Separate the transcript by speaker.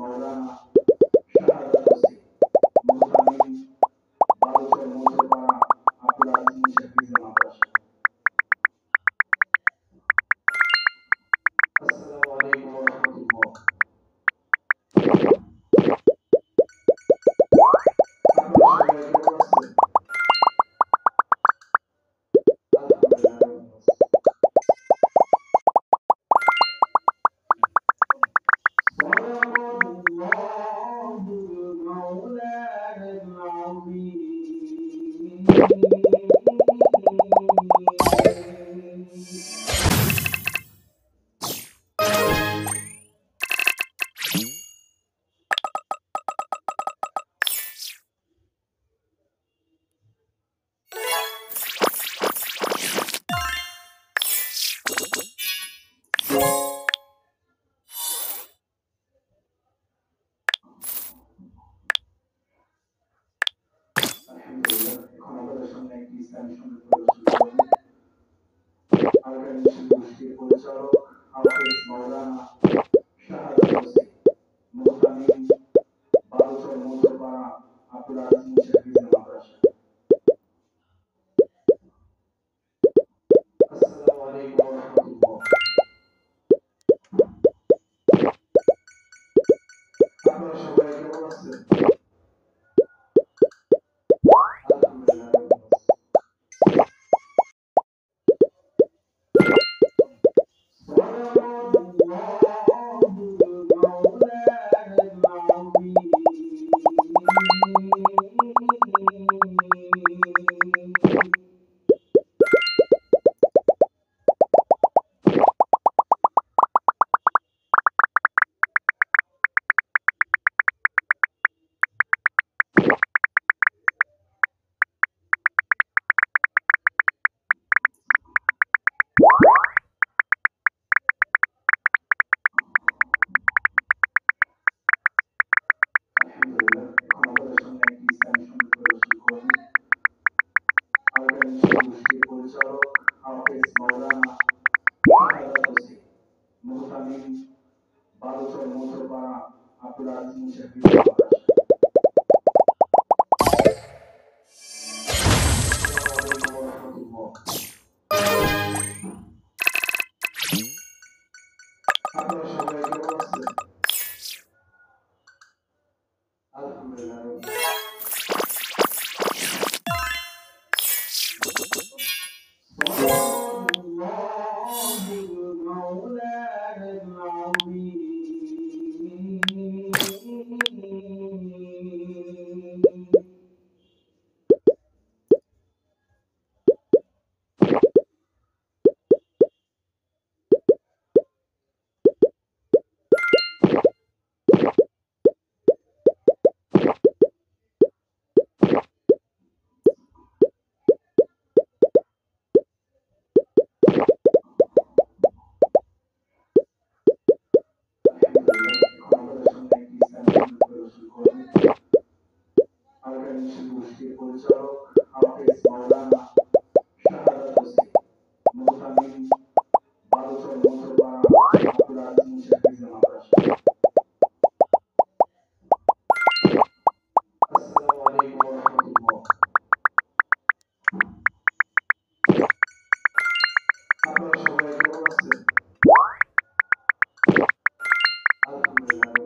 Speaker 1: মাওলানা শাহাদাত হোসেন মুহতামিম বালুচর মৌলপাড়া আব্দুল আজিজ মুশাফিজুল মাদ্রাসা। আসসালামু আলাইকুম ওয়া রাহমাতুল্লাহ। আপনারা সবাই কেমন আছেন? আলহামদুলিল্লাহ ভালো আছি। সাদাকাল্লাহুল মাওলানাল আযীম। আলহামদুলিল্লাহ, এখন আমাদের সামনে একটি ইসলামী সঙ্গীত পরিবেশন করবেন আলকান গোষ্ঠীর পরিচালক হাফেজ মাওলানা শাহাদাত হোসেন মুহতামিম বালুচর মৌলপাড়া আব্দুল আজিজ মুশাফিজুল মাদ্রাসা। আসসালামু আলাইকুম ওয়া রাহমাতুল্লাহ। আপনারা সবাই কেমন আছেন? আলহামদুলিল্লাহ ভালো আছি। সাদাকাল্লাহুল মাওলানাল আযীম। আলহামদুলিল্লাহ, এখন আমাদের সামনে একটি ইসলামী সঙ্গীত পরিবেশন করবেন আলকান গোষ্ঠীর পরিচালক হাফেজ মাওলানা শাহাদাত হোসেন মুহতামিম বালুচর মৌলপাড়া আব্দুল আজিজ মুশাফিজুল মাদ্রাসা। আসসালামু আলাইকুম ওয়া রাহমাতুল্লাহ। আপনারা সবাই কেমন আছেন? আলহামদুলিল্লাহ ভালো আছি। সাদাকাল্লাহুল মাওলানাল আযীম। আলহামদুলিল্লাহ, এখন আমাদের সামনে একটি ইসলামী সঙ্গীত পরিবেশন করবেন আলকান গোষ্ঠীর পরিচালক হাফেজ মাওলানা শাহাদাত হোসেন মুহতামিম বালুচর মৌলপাড়া আব্দুল আজিজ মুশাফিজুল মাদ্রাসা। আসসালামু আলাইকুম ওয়া রাহমাতুল্লাহ। আপনারা সবাই কেমন আছেন? আলহামদুলিল্লাহ ভালো